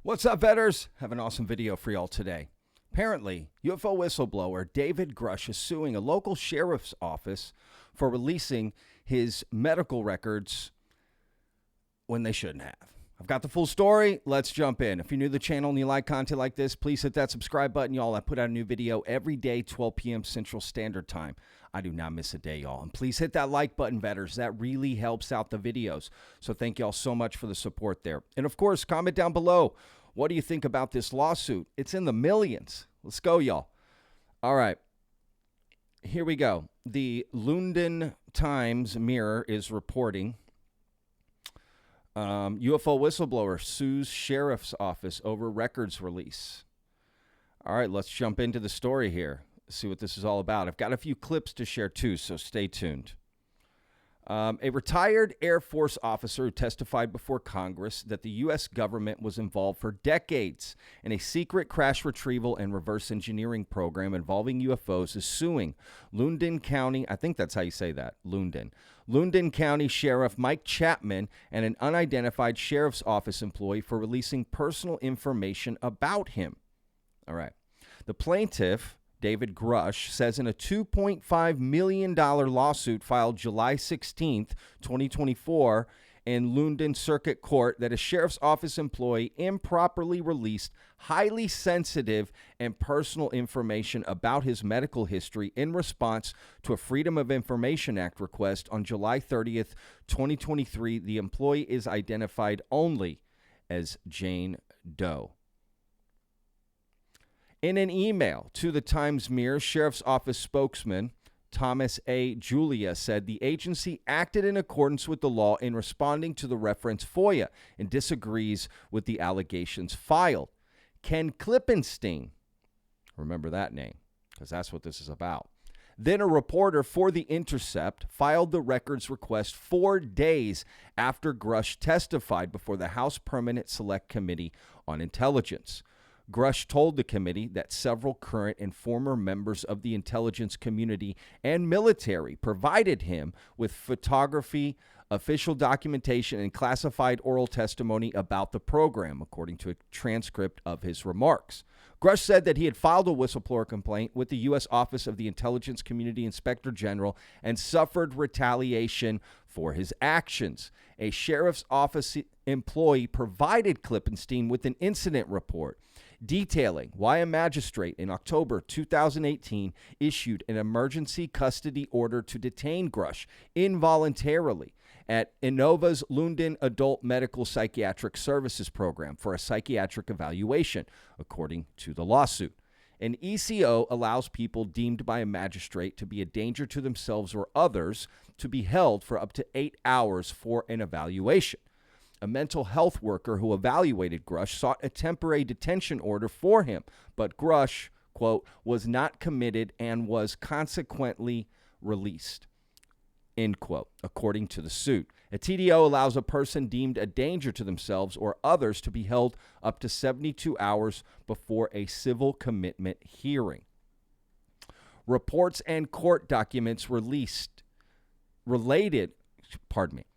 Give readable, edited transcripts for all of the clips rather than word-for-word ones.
What's up, vetters? Have an awesome video for y'all today. Apparently, UFO whistleblower David Grusch is suing a local sheriff's office for releasing his medical records when they shouldn't have. I've got the full story. Let's jump in. If you're new to the channel and you like content like this, please hit that subscribe button, y'all. I put out a new video every day, 12 p.m. Central Standard Time. I do not miss a day, y'all. And please hit that like button, vetters. That really helps out the videos. So thank y'all so much for the support there. And of course, comment down below. What do you think about this lawsuit? It's in the millions. Let's go, y'all. All right. Here we go. The London Times Mirror is reporting UFO whistleblower sues sheriff's office over records release. All right, let's jump into the story here. See what this is all about. I've got a few clips to share too, so stay tuned. A retired Air Force officer who testified before Congress that the U.S. government was involved for decades in a secret crash retrieval and reverse engineering program involving UFOs is suing London County, I think that's how you say that, London County Sheriff Mike Chapman and an unidentified sheriff's office employee for releasing personal information about him. All right. The plaintiff, David Grusch, says in a $2.5 million lawsuit filed July 16th, 2024, in London Circuit Court that a sheriff's office employee improperly released highly sensitive and personal information about his medical history in response to a Freedom of Information Act request on July 30th, 2023. The employee is identified only as Jane Doe. In an email to the Times Mirror, Sheriff's Office spokesman Thomas A. Julia said the agency acted in accordance with the law in responding to the reference FOIA and disagrees with the allegations filed. Ken Klippenstein, remember that name, because that's what this is about. Then a reporter for The Intercept filed the records request 4 days after Grusch testified before the House Permanent Select Committee on Intelligence. Grusch told the committee that several current and former members of the intelligence community and military provided him with photography, official documentation, and classified oral testimony about the program, according to a transcript of his remarks. Grusch said that he had filed a whistleblower complaint with the U.S. Office of the Intelligence Community Inspector General and suffered retaliation for his actions. A sheriff's office employee provided Klippenstein with an incident report detailing why a magistrate in October 2018 issued an emergency custody order to detain Grusch involuntarily at Innova's London Adult Medical Psychiatric Services Program for a psychiatric evaluation, according to the lawsuit. An ECO allows people deemed by a magistrate to be a danger to themselves or others to be held for up to 8 hours for an evaluation. A mental health worker who evaluated Grusch sought a temporary detention order for him, but Grusch, quote, was not committed and was consequently released, end quote, according to the suit. A TDO allows a person deemed a danger to themselves or others to be held up to 72 hours before a civil commitment hearing. Reports and court documents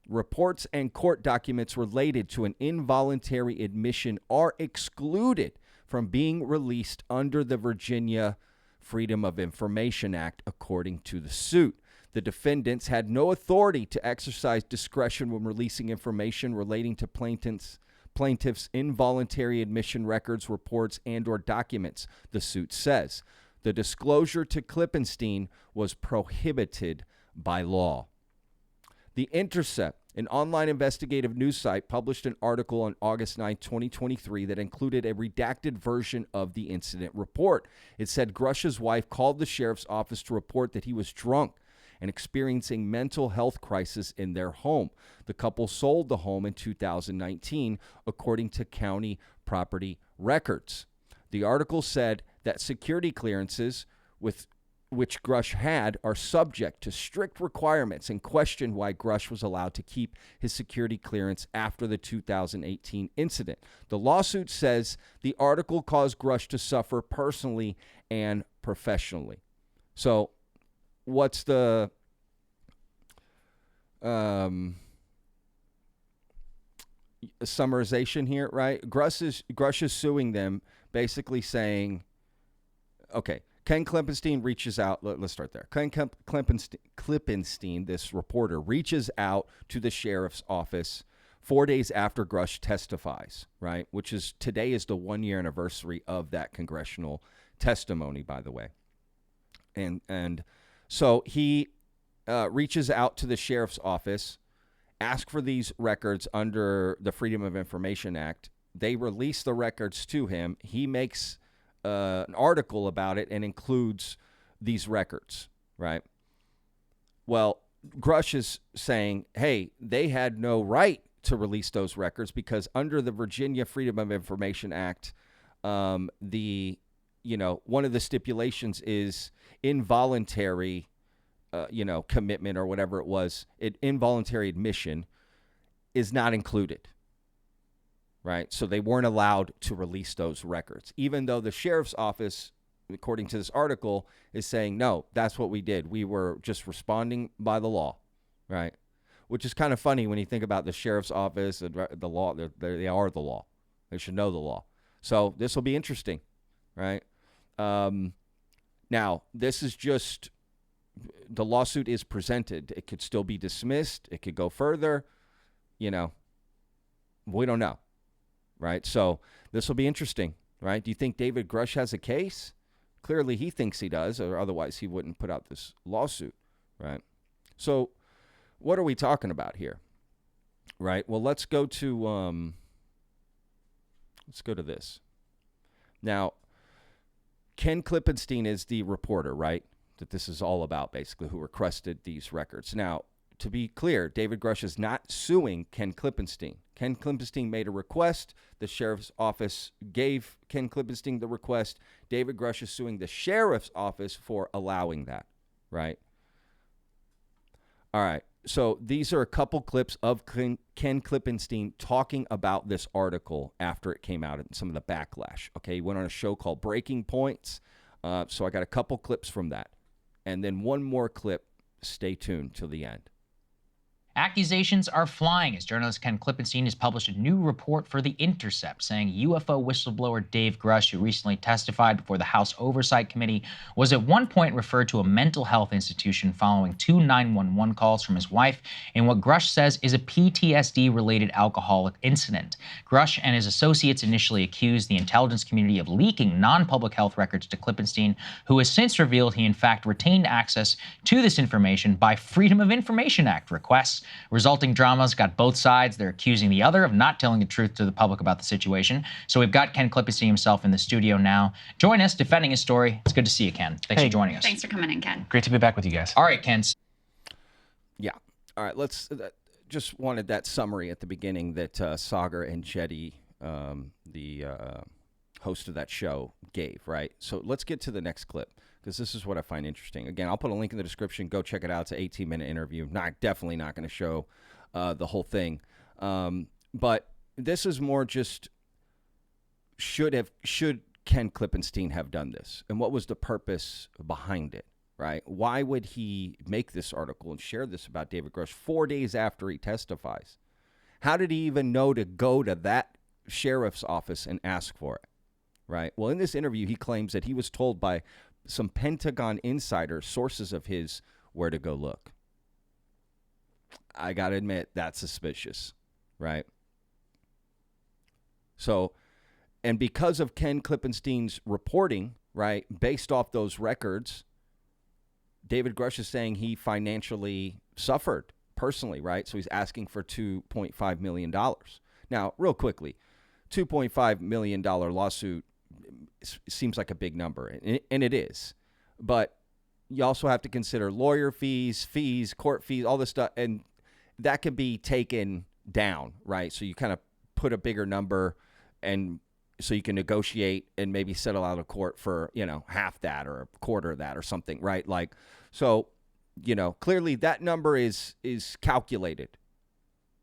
Reports and court documents related to an involuntary admission are excluded from being released under the Virginia Freedom of Information Act, according to the suit. The defendants had no authority to exercise discretion when releasing information relating to plaintiffs' involuntary admission records, reports, and/or documents, the suit says. The disclosure to Klippenstein was prohibited by law. The Intercept, an online investigative news site, published an article on August 9, 2023 that included a redacted version of the incident report. It said Grusch's wife called the sheriff's office to report that he was drunk and experiencing mental health crisis in their home. The couple sold the home in 2019, according to county property records. The article said that security clearances which Grusch had are subject to strict requirements and questioned why Grusch was allowed to keep his security clearance after the 2018 incident. The lawsuit says the article caused Grusch to suffer personally and professionally. So what's the summarization here, right? Grusch is suing them, basically saying, okay, Ken Klippenstein reaches out. Let's start there. Ken Klippenstein, this reporter, reaches out to the sheriff's office 4 days after Grusch testifies, right? Which is today is the 1-year anniversary of that congressional testimony, by the way. And so he reaches out to the sheriff's office, asks for these records under the Freedom of Information Act. They release the records to him. He makes an article about it and includes these records, right? Well, Grusch is saying, hey, they had no right to release those records because under the Virginia Freedom of Information Act, one of the stipulations is involuntary, commitment or whatever it was. Involuntary admission is not included. Right, so they weren't allowed to release those records, even though the sheriff's office, according to this article, is saying, no, that's what we did. We were just responding by the law, right? Which is kind of funny when you think about the sheriff's office and the law. They are the law. They should know the law. So this will be interesting, right? Now, this is just, the lawsuit is presented. It could still be dismissed. It could go further. We don't know. Right, so this will be interesting, right? Do you think David Grusch has a case? Clearly, he thinks he does, or otherwise he wouldn't put out this lawsuit, right? So, what are we talking about here, right? Well, let's go to this. Now, Ken Klippenstein is the reporter, right? That this is all about, basically, who requested these records. Now, to be clear, David Grusch is not suing Ken Klippenstein. Ken Klippenstein made a request. The sheriff's office gave Ken Klippenstein the request. David Grusch is suing the sheriff's office for allowing that, right? All right. So these are a couple clips of Ken Klippenstein talking about this article after it came out and some of the backlash. Okay, he went on a show called Breaking Points. So I got a couple clips from that. And then one more clip. Stay tuned till the end. Accusations are flying as journalist Ken Klippenstein has published a new report for The Intercept saying UFO whistleblower Dave Grusch, who recently testified before the House Oversight Committee, was at one point referred to a mental health institution following 2 911 calls from his wife in what Grusch says is a PTSD-related alcoholic incident. Grusch and his associates initially accused the intelligence community of leaking non-public health records to Klippenstein, who has since revealed he in fact retained access to this information by Freedom of Information Act requests. Resulting dramas got both sides. They're accusing the other of not telling the truth to the public about the situation. So we've got Ken Klippenstein himself in the studio now. Join us defending his story. It's good to see you, Ken. Thanks for joining us. Thanks for coming in, Ken. Great to be back with you guys. All right, Ken. Yeah. All right. Let's just wanted that summary at the beginning that Sagar and Jetty, the host of that show, gave, right? So let's get to the next clip, because this is what I find interesting. Again, I'll put a link in the description. Go check it out. It's an 18-minute interview. Definitely not going to show the whole thing. But this is more just should Ken Klippenstein have done this? And what was the purpose behind it, right? Why would he make this article and share this about David Grusch 4 days after he testifies? How did he even know to go to that sheriff's office and ask for it, right? Well, in this interview, he claims that he was told by some Pentagon insider sources of his where to go look. I got to admit, that's suspicious, right? So, and because of Ken Klippenstein's reporting, right, based off those records, David Grusch is saying he financially suffered personally, right? So he's asking for $2.5 million. Now, real quickly, $2.5 million lawsuit seems like a big number, and it is. But you also have to consider lawyer fees, court fees, all this stuff, and that can be taken down, right? So you kind of put a bigger number, and so you can negotiate and maybe settle out of court for, half that or a quarter of that or something, right? Like, so, clearly that number is calculated,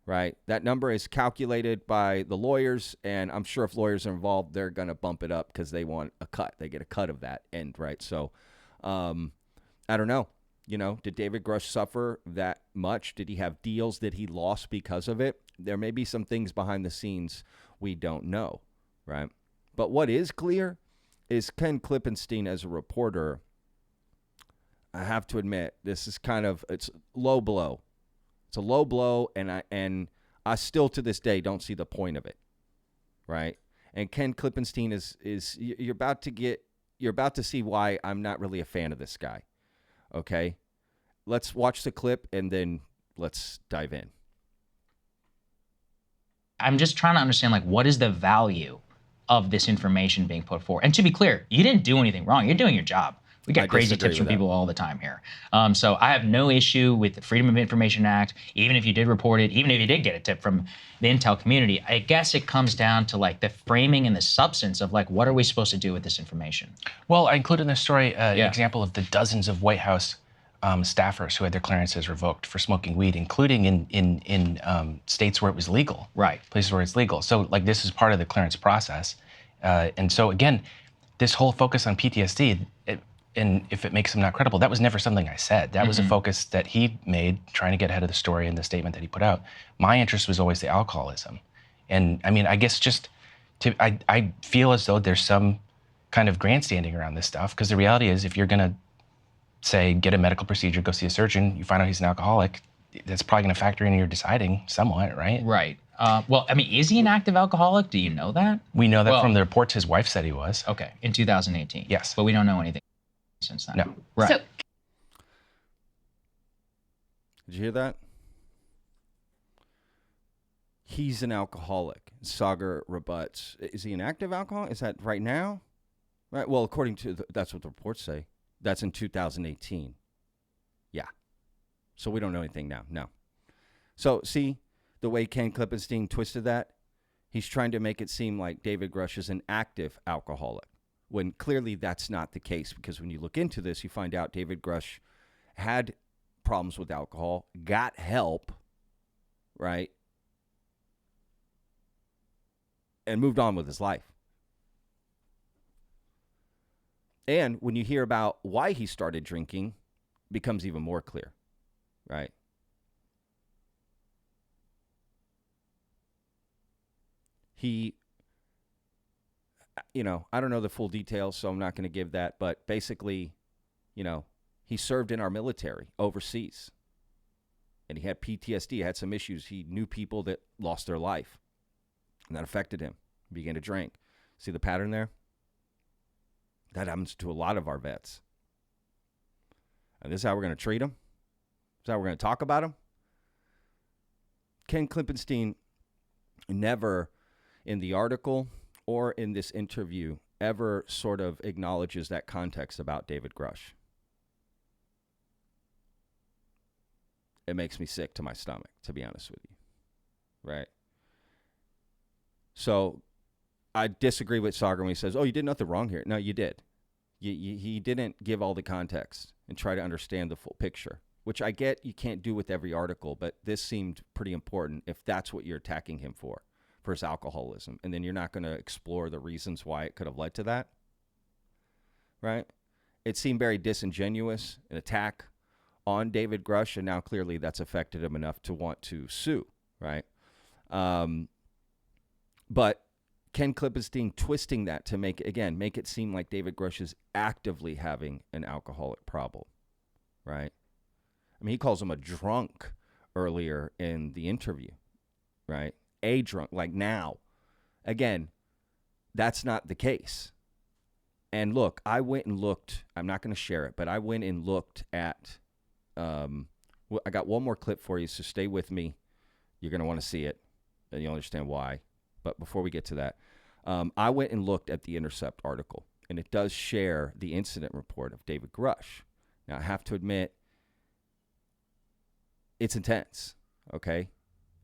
right? That number is calculated by the lawyers, and I'm sure if lawyers are involved, they're going to bump it up because they want a cut. They get a cut of that end, right? So, I don't know. Did David Grusch suffer that much? Did he have deals that he lost because of it? There may be some things behind the scenes we don't know, right? But what is clear is Ken Klippenstein as a reporter, I have to admit, this is it's low blow. It's a low blow, and I still to this day don't see the point of it, right? And Ken Klippenstein is you're about to see why I'm not really a fan of this guy. Okay, let's watch the clip and then let's dive in. I'm just trying to understand, like, what is the value of this information being put forward? And to be clear, you didn't do anything wrong. You're doing your job. We get crazy tips from people all the time here. So I have no issue with the Freedom of Information Act, even if you did report it, even if you did get a tip from the intel community. I guess it comes down to like the framing and the substance of like, what are we supposed to do with this information? Well, I included in the story an example of the dozens of White House staffers who had their clearances revoked for smoking weed, including in states where it was legal. Right. Places where it's legal. So like this is part of the clearance process. And so again, this whole focus on PTSD, and if it makes him not credible, that was never something I said. That was a focus that he made trying to get ahead of the story in the statement that he put out. My interest was always the alcoholism. And I mean, I guess I feel as though there's some kind of grandstanding around this stuff, because the reality is if you're gonna say, get a medical procedure, go see a surgeon, you find out he's an alcoholic, that's probably gonna factor in your deciding somewhat, right? Right. Well, I mean, is he an active alcoholic? Do you know that? We know that from the reports his wife said he was. Okay, in 2018. Yes. But we don't know anything since then. No. Right. So, Did you hear that? He's an alcoholic. Sagar rebuts. Is he an active alcoholic? Is that right now? Right. Well, according to that's what the reports say. That's in 2018. Yeah. So we don't know anything now. No. So see the way Ken Klippenstein twisted that? He's trying to make it seem like David Grusch is an active alcoholic, when clearly that's not the case, because when you look into this, you find out David Grusch had problems with alcohol, got help, right, and moved on with his life. And when you hear about why he started drinking, it becomes even more clear, right? He, I don't know the full details, so I'm not going to give that. But basically, he served in our military overseas. And he had PTSD, had some issues. He knew people that lost their life. And that affected him. He began to drink. See the pattern there? That happens to a lot of our vets. And this is how we're going to treat them. This is how we're going to talk about them. Ken Klippenstein never, in the article or in this interview, ever sort of acknowledges that context about David Grusch. It makes me sick to my stomach, to be honest with you. Right? So I disagree with Sagar when he says, oh, you did nothing wrong here. No, you did. He didn't give all the context and try to understand the full picture, which I get you can't do with every article, but this seemed pretty important if that's what you're attacking him for his alcoholism. And then you're not going to explore the reasons why it could have led to that, right? It seemed very disingenuous, an attack on David Grusch, and now clearly that's affected him enough to want to sue, right? But Ken Klippenstein twisting that to make it seem like David Grusch is actively having an alcoholic problem, right? I mean, he calls him a drunk earlier in the interview, right? A drunk, like now. Again, that's not the case. And look, I went and looked. I'm not going to share it, but I went and looked at, I got one more clip for you, so stay with me. You're going to want to see it, and you'll understand why. But before we get to that, I went and looked at the Intercept article, and it does share the incident report of David Grusch. Now, I have to admit, it's intense, okay?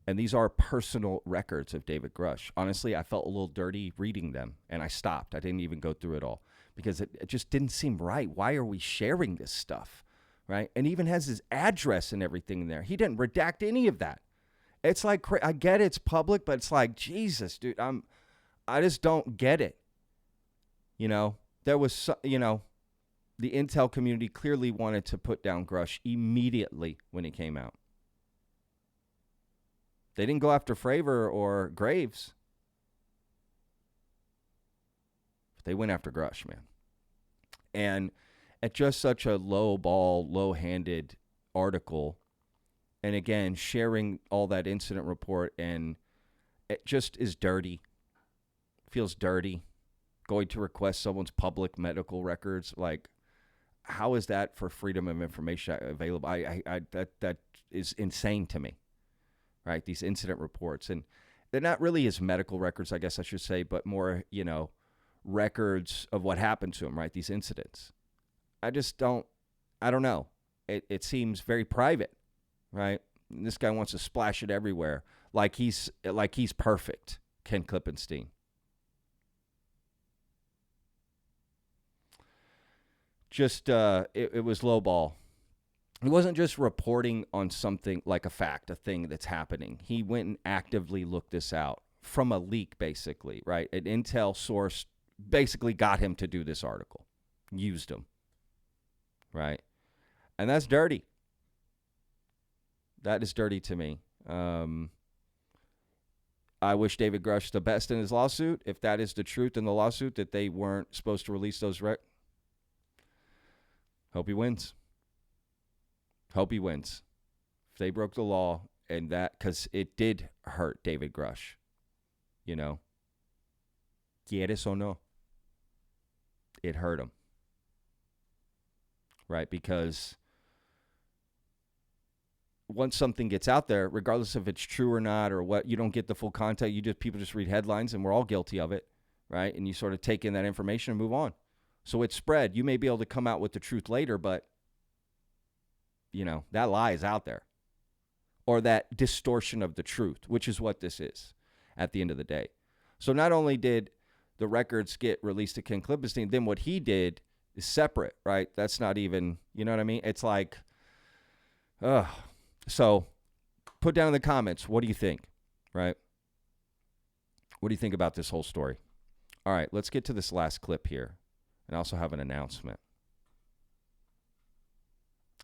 And these are personal records of David Grusch. Honestly, I felt a little dirty reading them, and I stopped. I didn't even go through it all because it just didn't seem right. Why are we sharing this stuff, right? And even has his address and everything in there. He didn't redact any of that. It's like, I get it's public, but it's like, Jesus, dude, I just don't get it. There was, the intel community clearly wanted to put down Grusch immediately when he came out. They didn't go after Fravor or Graves. They went after Grusch, man. And at just such a low-handed article, and again, sharing all that incident report, and it just is dirty. Feels dirty. Going to request someone's public medical records, like, how is that for freedom of information available? That is insane to me, right? These incident reports, and they're not really his medical records, I guess I should say, but more, records of what happened to him, right? These incidents. I don't know. It seems very private, right? And this guy wants to splash it everywhere, like he's perfect, Ken Klippenstein. Just it was lowball. He wasn't just reporting on something like a fact, a thing that's happening. He went and actively looked this out from a leak, basically, right? An intel source basically got him to do this article, used him, right? And that's dirty. That is dirty to me. I wish David Grusch the best in his lawsuit. If that is the truth in the lawsuit, that they weren't supposed to release those hope he wins. Hope he wins. If they broke the law, and that, because it did hurt David Grusch. Quieres o no? It hurt him. Right? Because once something gets out there, regardless if it's true or not or what, you don't get the full context. People just read headlines, and we're all guilty of it, right? And you sort of take in that information and move on. So it's spread. You may be able to come out with the truth later, but, that lie is out there. Or that distortion of the truth, which is what this is at the end of the day. So not only did the records get released to Ken Klippenstein, then what he did is separate, right? That's not even, you know what I mean? It's like, so put down in the comments, what do you think, right? What do you think about this whole story? All right, let's get to this last clip here. And I also have an announcement.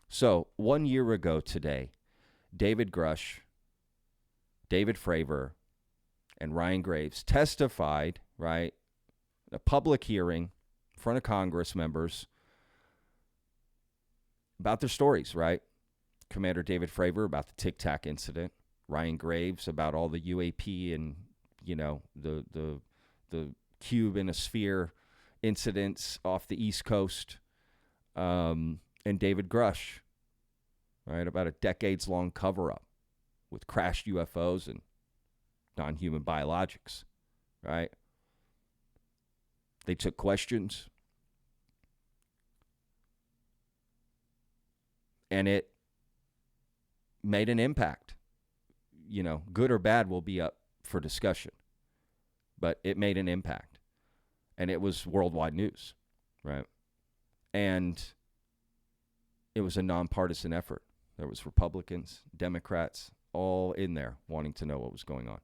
So 1 year ago today, David Grusch, David Fravor, and Ryan Graves testified, right, in a public hearing in front of Congress members about their stories, right? Commander David Fravor about the Tic Tac incident, Ryan Graves about all the UAP and, the cube in a sphere incidents off the East Coast, and David Grusch, right, about a decades-long cover-up with crashed UFOs and non-human biologics, right? They took questions, and it made an impact. Good or bad will be up for discussion, but it made an impact. And it was worldwide news, right? And it was a nonpartisan effort. There was Republicans, Democrats, all in there wanting to know what was going on.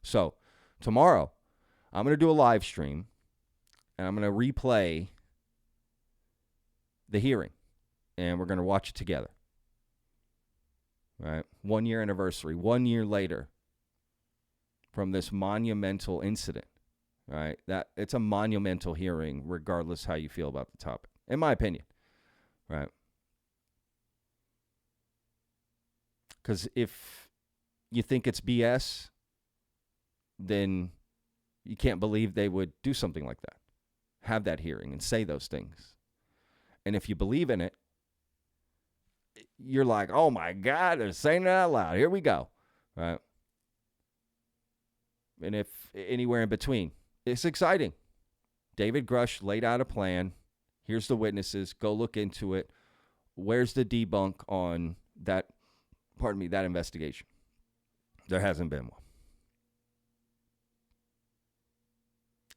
So tomorrow, I'm going to do a live stream, and I'm going to replay the hearing, and we're going to watch it together. Right? 1 year anniversary, 1 year later from this monumental incident. Right? That it's a monumental hearing, regardless how you feel about the topic, in my opinion. Right? Because if you think it's BS, then you can't believe they would do something like that, have that hearing and say those things. And if you believe in it, you're like, oh my God, they're saying it out loud. Here we go. Right? And if anywhere in between, it's exciting. David Grusch laid out a plan. Here's the witnesses. Go look into it. Where's the debunk on that, that investigation? There hasn't been one.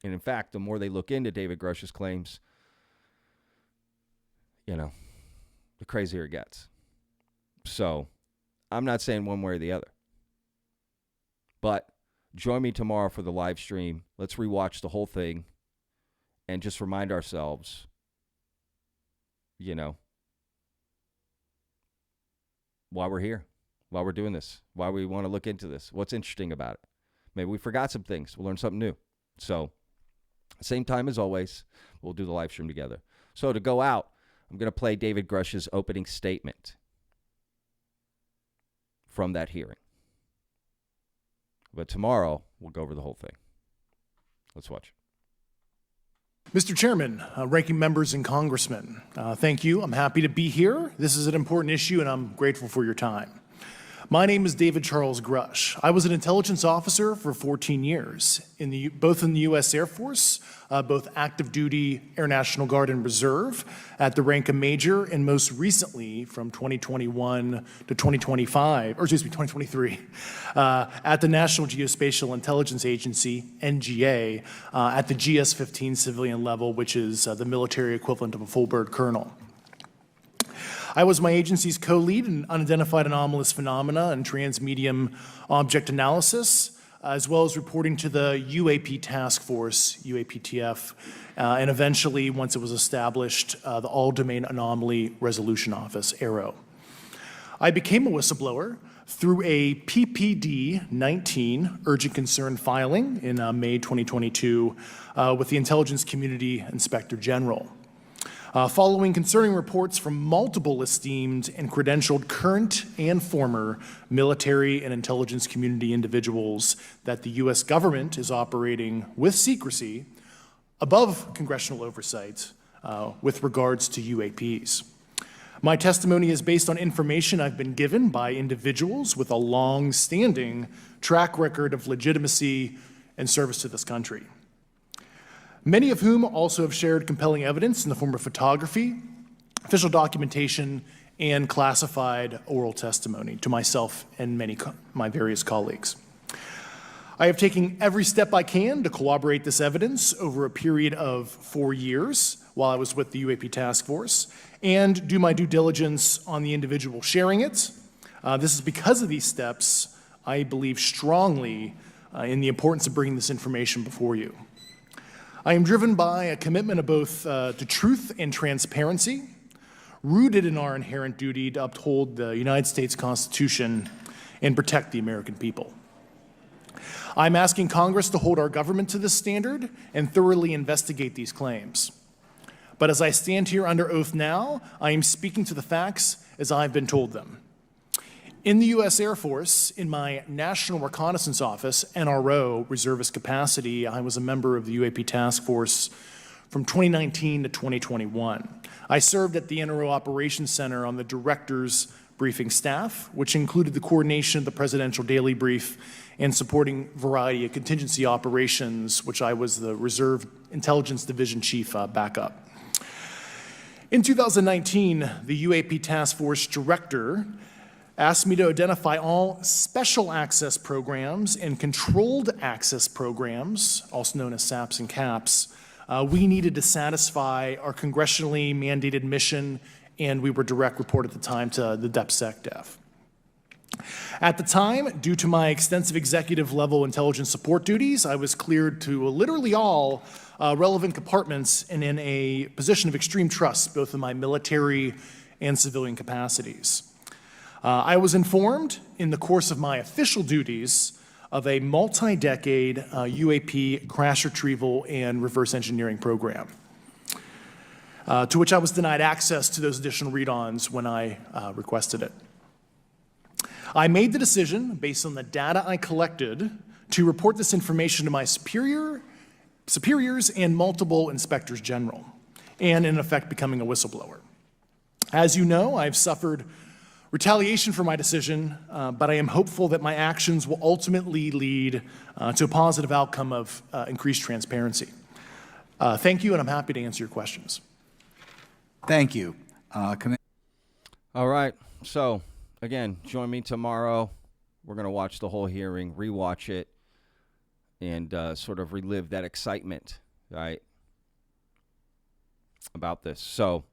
And in fact, the more they look into David Grusch's claims, the crazier it gets. So I'm not saying one way or the other. But join me tomorrow for the live stream. Let's rewatch the whole thing. and just remind ourselves, why we're here, why we're doing this, why we want to look into this, what's interesting about it. Maybe we forgot some things. We'll learn something new. So, same time as always, we'll do the live stream together. So to go out, I'm going to play David Grusch's opening statement from that hearing. But tomorrow, we'll go over the whole thing. Let's watch. Mr. Chairman, ranking members and congressmen, thank you. I'm happy to be here. This is an important issue, and I'm grateful for your time. My name is David Charles Grusch. I was an intelligence officer for 14 years, both in the U.S. Air Force, both active duty, Air National Guard, and Reserve, at the rank of major, and most recently from 2021 to 2023, at the National Geospatial Intelligence Agency, NGA, at the GS-15 civilian level, which is the military equivalent of a full bird colonel. I was my agency's co-lead in unidentified anomalous phenomena and transmedium object analysis, as well as reporting to the UAP task force, UAPTF, and eventually, once it was established, the All-Domain Anomaly Resolution Office, AARO. I became a whistleblower through a PPD-19 urgent concern filing in May 2022 with the Intelligence Community Inspector General. Following concerning reports from multiple esteemed and credentialed current and former military and intelligence community individuals that the U.S. government is operating with secrecy above congressional oversight with regards to UAPs. My testimony is based on information I've been given by individuals with a long-standing track record of legitimacy and service to this country, many of whom also have shared compelling evidence in the form of photography, official documentation, and classified oral testimony to myself and my various colleagues. I have taken every step I can to corroborate this evidence over a period of 4 years while I was with the UAP Task Force and do my due diligence on the individual sharing it. This is because of these steps, I believe strongly in the importance of bringing this information before you. I am driven by a commitment of both to truth and transparency, rooted in our inherent duty to uphold the United States Constitution and protect the American people. I'm asking Congress to hold our government to this standard and thoroughly investigate these claims. But as I stand here under oath now, I am speaking to the facts as I've been told them. In the U.S. Air Force, in my National Reconnaissance Office, NRO, reservist capacity, I was a member of the UAP Task Force from 2019 to 2021. I served at the NRO Operations Center on the Director's Briefing Staff, which included the coordination of the Presidential Daily Brief and supporting variety of contingency operations, which I was the Reserve Intelligence Division Chief backup. In 2019, the UAP Task Force Director asked me to identify all special access programs and controlled access programs, also known as SAPs and CAPs, we needed to satisfy our congressionally mandated mission, and we were direct report at the time to the DepSecDef. At the time, due to my extensive executive level intelligence support duties, I was cleared to literally all relevant compartments and in a position of extreme trust, both in my military and civilian capacities. I was informed in the course of my official duties of a multi-decade UAP crash retrieval and reverse engineering program, to which I was denied access to those additional read-ons when I requested it. I made the decision, based on the data I collected, to report this information to my superiors and multiple inspectors general, and in effect becoming a whistleblower. As you know, I've suffered retaliation for my decision, but I am hopeful that my actions will ultimately lead to a positive outcome of increased transparency. Thank you, and I'm happy to answer your questions. Thank you. All right. So, again, join me tomorrow. We're going to watch the whole hearing, rewatch it, and sort of relive that excitement, right, about this. So,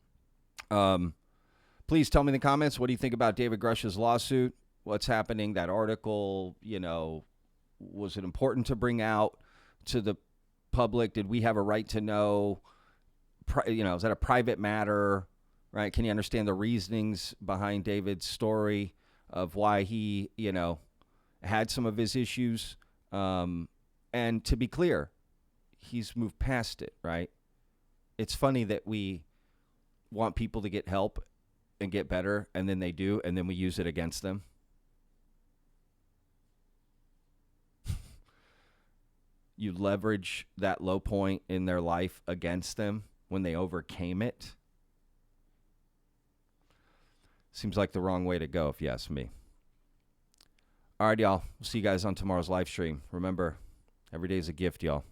please tell me in the comments, what do you think about David Grusch's lawsuit? What's happening? That article, was it important to bring out to the public? Did we have a right to know? Is that a private matter? Right? Can you understand the reasonings behind David's story of why he, had some of his issues? And to be clear, he's moved past it, right? It's funny that we want people to get help and get better, and then they do, and then we use it against them. You leverage that low point in their life against them when they overcame it. Seems like the wrong way to go, if you ask me. All right, y'all. We'll see you guys on tomorrow's live stream. Remember, every day is a gift, y'all.